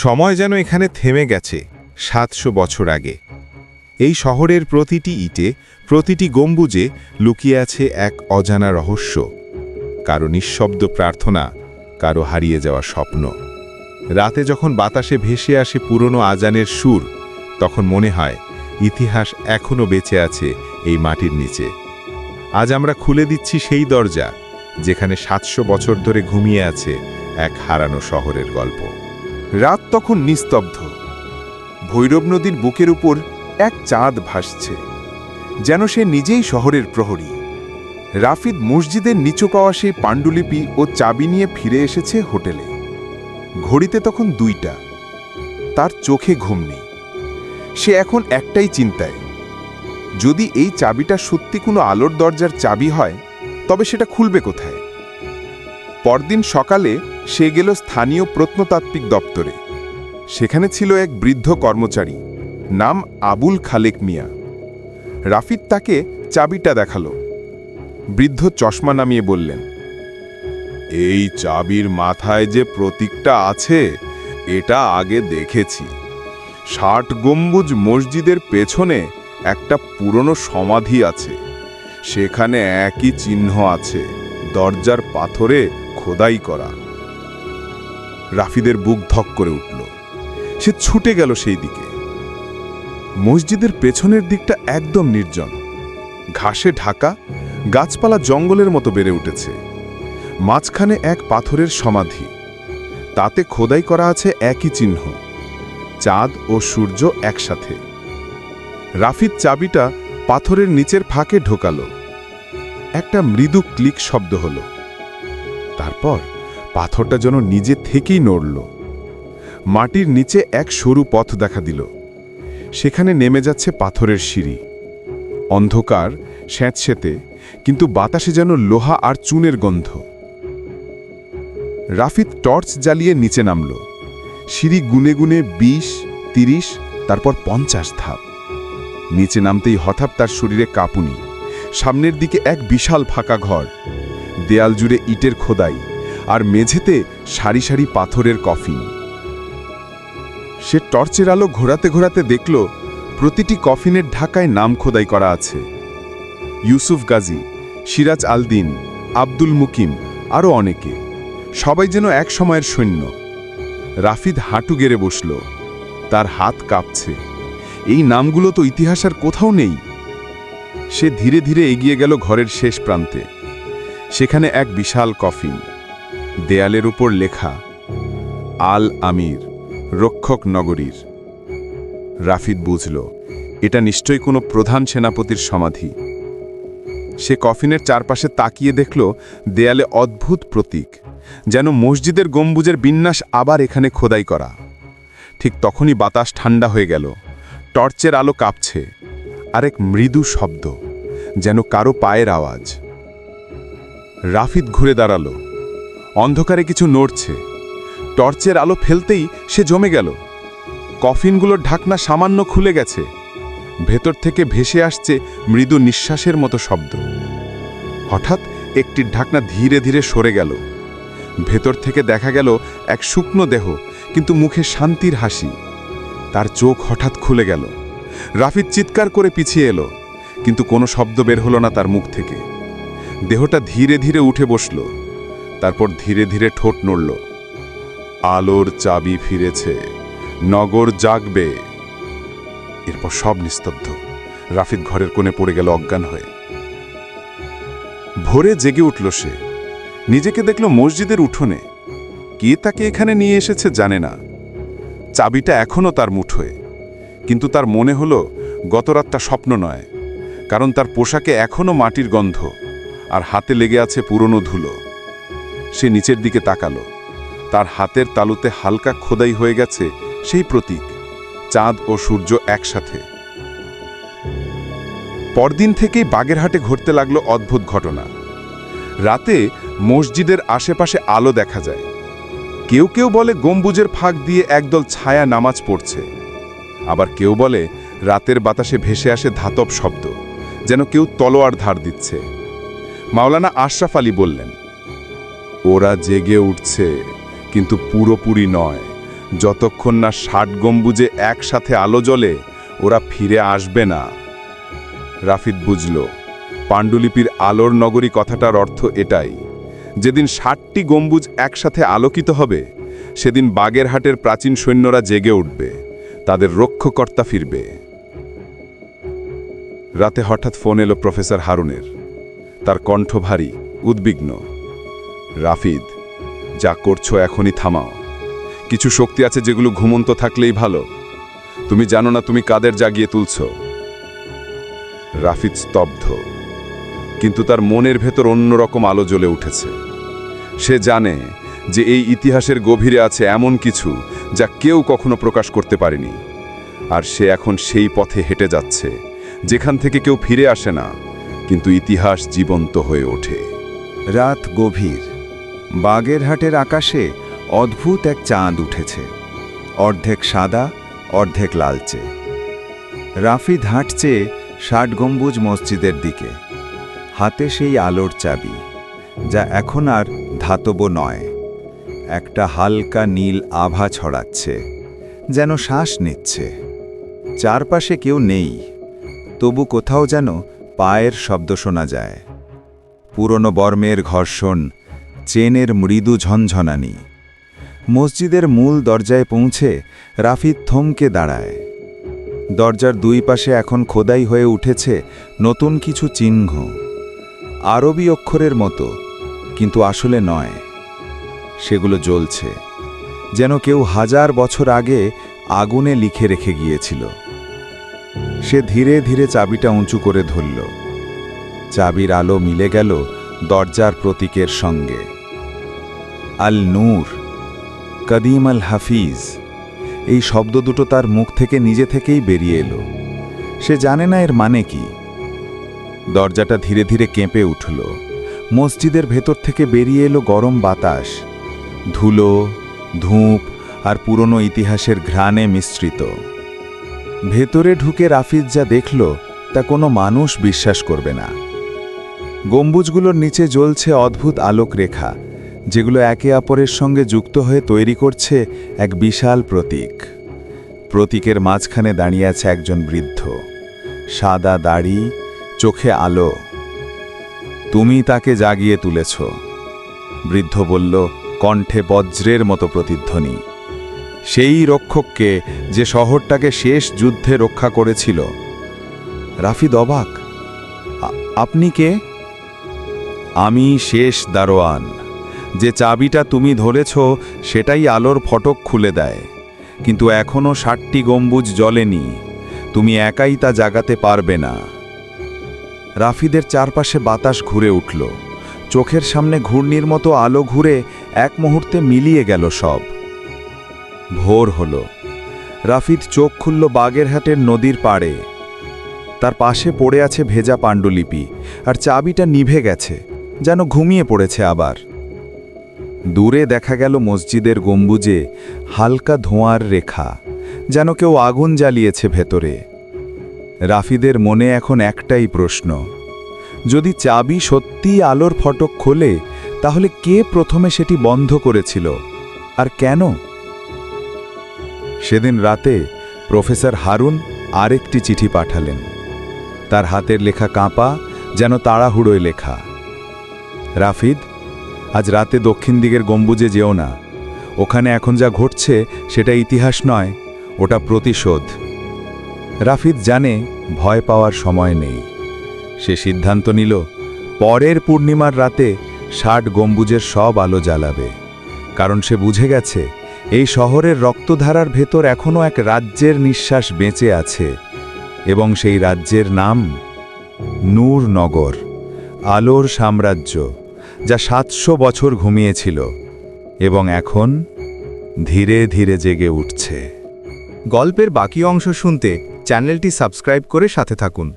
সময় যেন এখানে থেমে গেছে ৭০০ বছর আগে। এই শহরের প্রতিটি ইটে, প্রতিটি গম্বুজে লুকিয়ে আছে এক অজানা রহস্য, কারো নিঃশব্দ প্রার্থনা, কারো হারিয়ে যাওয়া স্বপ্ন। রাতে যখন বাতাসে ভেসে আসে পুরনো আজানের সুর, তখন মনে হয় ইতিহাস এখনও বেঁচে আছে এই মাটির নিচে। আজ আমরা খুলে দিচ্ছি সেই দরজা যেখানে ৭০০ বছর ধরে ঘুমিয়ে আছে এক হারানো শহরের গল্প। রাত তখন নিস্তব্ধ। ভৈরব নদীর বুকের উপর এক চাঁদ ভাসছে, যেন সে নিজেই শহরের প্রহরী। রাফিদ মসজিদের নিচু পাওয়া সেই পাণ্ডুলিপি ও চাবি নিয়ে ফিরে এসেছে হোটেলে। ঘড়িতে তখন ২টা। তার চোখে ঘুম নেই। সে এখন একটাই চিন্তায়, যদি এই চাবিটা সত্যি কোনো আলোর দরজার চাবি হয়, তবে সেটা খুলবে কোথায়? পরদিন সকালে সে গেল স্থানীয় প্রত্নতাত্ত্বিক দপ্তরে। সেখানে ছিল এক বৃদ্ধ কর্মচারী, নাম আবুল খালেক মিয়া। রাফিদ তাকে চাবিটা দেখালো। বৃদ্ধ চশমা নামিয়ে বললেন, এই চাবির মাথায় যে প্রতীকটা আছে, এটা আগে দেখেছি। ৬০ গম্বুজ মসজিদের পেছনে একটা পুরনো সমাধি আছে, সেখানে একই চিহ্ন আছে, দরজার পাথরে খোদাই করা। রাফিদের বুক ধক করে উঠল। সে ছুটে গেল সেই দিকে। মসজিদের পেছনের দিকটা একদম নির্জন, ঘাসে ঢাকা, গাছপালা জঙ্গলের মতো বেড়ে উঠেছে। মাঝখানে এক পাথরের সমাধি, তাতে খোদাই করা আছে একই চিহ্ন, চাঁদ ও সূর্য একসাথে। রাফিদ চাবিটা পাথরের নিচের ফাঁকে ঢোকালো। একটা মৃদু ক্লিক শব্দ হলো। তারপর পাথরটা যেন নিজে থেকেই নড়ল। মাটির নিচে এক সরু পথ দেখা দিল। সেখানে নেমে যাচ্ছে পাথরের সিঁড়ি। অন্ধকার, স্যাঁতস্যাঁতে, কিন্তু বাতাসে যেন লোহা আর চুনের গন্ধ। রাফিদ টর্চ জ্বালিয়ে নিচে নামল। সিঁড়ি গুনে গুনে ২০, ৩০, তারপর ৫০ ধাপ। নিচে নামতেই হঠাৎ তার শরীরে কাঁপুনি। সামনের দিকে এক বিশাল ফাঁকা ঘর, দেয়াল জুড়ে ইটের খোদাই, আর মেঝেতে সারি সারি পাথরের কফিন। সে টর্চের আলো ঘোরাতে ঘোরাতে দেখল, প্রতিটি কফিনের ঢাকায় নাম খোদাই করা আছে। ইউসুফ গাজী, সিরাজ আলদিন, আব্দুল মুকিম, আরও অনেকে, সবাই যেন এক সময়ের সৈন্য। রাফিদ হাঁটু গেড়ে বসল। তার হাত কাঁপছে। এই নামগুলো তো ইতিহাস আর কোথাও নেই। সে ধীরে ধীরে এগিয়ে গেল ঘরের শেষ প্রান্তে। সেখানে এক বিশাল কফিন, দেয়ালের উপর লেখা, আল আমির, রক্ষক নগরীর। রাফিদ বুঝল, এটা নিশ্চয়ই কোনো প্রধান সেনাপতির সমাধি। সে কফিনের চারপাশে তাকিয়ে দেখল, দেয়ালে অদ্ভুত প্রতীক, যেন মসজিদের গম্বুজের বিন্যাস আবার এখানে খোদাই করা। ঠিক তখনই বাতাস ঠান্ডা হয়ে গেল। টর্চের আলো কাঁপছে, আর এক মৃদু শব্দ, যেন কারো পায়ের আওয়াজ। রাফিদ ঘুরে দাঁড়াল। অন্ধকারে কিছু নড়ছে। টর্চের আলো ফেলতেই সে জমে গেল। কফিনগুলোর ঢাকনা সামান্য খুলে গেছে। ভেতর থেকে ভেসে আসছে মৃদু নিঃশ্বাসের মতো শব্দ। হঠাৎ একটির ঢাকনা ধীরে ধীরে সরে গেল। ভেতর থেকে দেখা গেল এক শুকনো দেহ, কিন্তু মুখে শান্তির হাসি। তার চোখ হঠাৎ খুলে গেল। রাফিদ চিৎকার করে পিছিয়ে এলো, কিন্তু কোনো শব্দ বের হলো না তার মুখ থেকে। দেহটা ধীরে ধীরে উঠে বসল, তারপর ধীরে ধীরে ঠোঁট নড়ল। আলোর চাবি ফিরেছে, নগর জাগবে। এরপর সব নিস্তব্ধ। রাফিদ ঘরের কোণে পড়ে গেল অজ্ঞান হয়ে। ভোরে জেগে উঠল সে। নিজেকে দেখল মসজিদের উঠোনে। কে তাকে এখানে নিয়ে এসেছে জানে না। চাবিটা এখনও তার মুঠোয়, কিন্তু তার মনে হলো গত রাতটা স্বপ্ন নয়, কারণ তার পোশাকে এখনও মাটির গন্ধ, আর হাতে লেগে আছে পুরনো ধুলো। সে নিচের দিকে তাকালো। তার হাতের তালুতে হালকা খোদাই হয়ে গেছে সেই প্রতীক, চাঁদ ও সূর্য একসাথে। পরদিন থেকেই বাগেরহাটে ঘটতে লাগলো অদ্ভুত ঘটনা। রাতে মসজিদের আশেপাশে আলো দেখা যায়। কেউ কেউ বলে গম্বুজের ফাঁক দিয়ে একদল ছায়া নামাজ পড়ছে। আবার কেউ বলে রাতের বাতাসে ভেসে আসে ধাতব শব্দ, যেন কেউ তলোয়ার ধার দিচ্ছে। মাওলানা আশরাফ আলী বললেন, ওরা জেগে উঠছে, কিন্তু পুরোপুরি নয়, যতক্ষণ না 60 গম্বুজে একসাথে আলো জ্বলে ওরা ফিরে আসবে না। রাফিদ বুঝল পাণ্ডুলিপির আলোর নগরী কথাটার অর্থ এটাই, যেদিন 60টি গম্বুজ একসাথে আলোকিত হবে সেদিন বাগেরহাটের প্রাচীন সৈন্যরা জেগে উঠবে, তাদের রক্ষকর্তা ফিরবে। রাতে হঠাৎ ফোন এলো প্রফেসর হারুনের। তার কণ্ঠ ভারী, উদ্বিগ্ন। রাফিদ, যা করছো এখনই থামাও। কিছু শক্তি আছে যেগুলো ঘুমন্ত থাকলেই ভালো। তুমি জানো না তুমি কাদের জাগিয়ে তুলছ। রাফিদ স্তব্ধ, কিন্তু তার মনের ভেতর অন্যরকম আলো জ্বলে উঠেছে। সে জানে যে এই ইতিহাসের গভীরে আছে এমন কিছু যা কেউ কখনো প্রকাশ করতে পারেনি, আর সে এখন সেই পথে হেঁটে যাচ্ছে যেখান থেকে কেউ ফিরে আসে না, কিন্তু ইতিহাস জীবন্ত হয়ে ওঠে। রাত গভীর। বাগেরহাটের আকাশে অদ্ভুত এক চাঁদ উঠেছে, অর্ধেক সাদা অর্ধেক লালচে। রাফিদ হাঁটছে 60 গম্বুজ মসজিদের দিকে, হাতে সেই আলোর চাবি, যা এখন আর ধাতব নয়। একটা হালকা নীল আভা ছড়াচ্ছে, যেন শ্বাস নিচ্ছে। চারপাশে কেউ নেই, তবু কোথাও যেন পায়ের শব্দ শোনা যায়। পুরনো বর্মের ঘর্ষণ, চেনের মৃদু ঝনঝনানি। মসজিদের মূল দরজায় পৌঁছে রাফিদ থমকে দাঁড়ায়। দরজার দুই পাশে এখন খোদাই হয়ে উঠেছে নতুন কিছু চিহ্ন, আরবি অক্ষরের মতো, কিন্তু আসলে নয়। সেগুলো জ্বলছে, যেন কেউ 1000 বছর আগে আগুনে লিখে রেখে গিয়েছিল। সে ধীরে ধীরে চাবিটা উঁচু করে ধরল। চাবির আলো মিলে গেল দরজার প্রতীকের সঙ্গে। আল নূর, কদিম আল হাফিজ, এই শব্দ দুটো তার মুখ থেকে নিজে থেকেই বেরিয়ে এলো। সে জানে না এর মানে কি। দরজাটা ধীরে ধীরে কেঁপে উঠল। মসজিদের ভেতর থেকে বেরিয়ে এলো গরম বাতাস, ধুলো, ধূপ আর পুরনো ইতিহাসের ঘ্রাণে মিশ্রিত। ভেতরে ঢুকে রাফিদ যা দেখল তা কোনো মানুষ বিশ্বাস করবে না। গম্বুজগুলোর নিচে জ্বলছে অদ্ভুত আলোক রেখা, যেগুলো একে অপরের সঙ্গে যুক্ত হয়ে তৈরি করছে এক বিশাল প্রতীক। প্রতীকের মাঝখানে দাঁড়িয়ে আছে একজন বৃদ্ধ, সাদা দাড়ি, চোখে আলো। তুমি তাকে জাগিয়ে তুলেছ, বৃদ্ধ বলল, কণ্ঠে বজ্রের মতো প্রতিধ্বনি। সেই রক্ষককে যে শহরটাকে শেষ যুদ্ধে রক্ষা করেছিল। রাফিদ অবাক। আপনি কে? আমি শেষ দারোয়ান। যে চাবিটা তুমি ধরেছ সেটাই আলোর ফটক খুলে দেয়, কিন্তু এখনও 60টি গম্বুজ জ্বলেনি। তুমি একাই তা জাগাতে পারবে না। রাফিদের চারপাশে বাতাস ঘুরে উঠল। চোখের সামনে ঘূর্ণির মতো আলো ঘুরে এক মুহূর্তে মিলিয়ে গেল সব। ভোর হল। রাফিদ চোখ খুলল বাগেরহাটের নদীর পাড়ে। তার পাশে পড়ে আছে ভেজা পাণ্ডুলিপি, আর চাবিটা নিভে গেছে, যেন ঘুমিয়ে পড়েছে আবার। দূরে দেখা গেল মসজিদের গম্বুজে হালকা ধোঁয়ার রেখা, যেন কেউ আগুন জ্বালিয়েছে ভেতরে। রাফিদের মনে এখন একটাই প্রশ্ন, যদি চাবি সত্যিই আলোর ফটক খোলে, তাহলে কে প্রথমে সেটি বন্ধ করেছিল, আর কেন? সেদিন রাতে প্রফেসর হারুন আরেকটি চিঠি পাঠালেন। তার হাতের লেখা কাঁপা, যেন তাড়াহুড়োয় লেখা। রাফিদ, আজ রাতে দক্ষিণ দিকের গম্বুজে যেও না। ওখানে এখন যা ঘটছে সেটা ইতিহাস নয়, ওটা প্রতিশোধ। রাফিদ জানে ভয় পাওয়ার সময় নেই। সে সিদ্ধান্ত নিল, পরের পূর্ণিমার রাতে 60 গম্বুজের সব আলো জ্বালাবে। কারণ সে বুঝে গেছে এই শহরের রক্তধারার ভেতর এখনও এক রাজ্যের নিঃশ্বাস বেঁচে আছে, এবং সেই রাজ্যের নাম নূরনগর, আলোর সাম্রাজ্য, যা 700 বছর ঘুমিয়েছিল এবং এখন ধীরে ধীরে জেগে উঠছে। গল্পের বাকি অংশ শুনতে চ্যানেলটি সাবস্ক্রাইব করে সাথে থাকুন।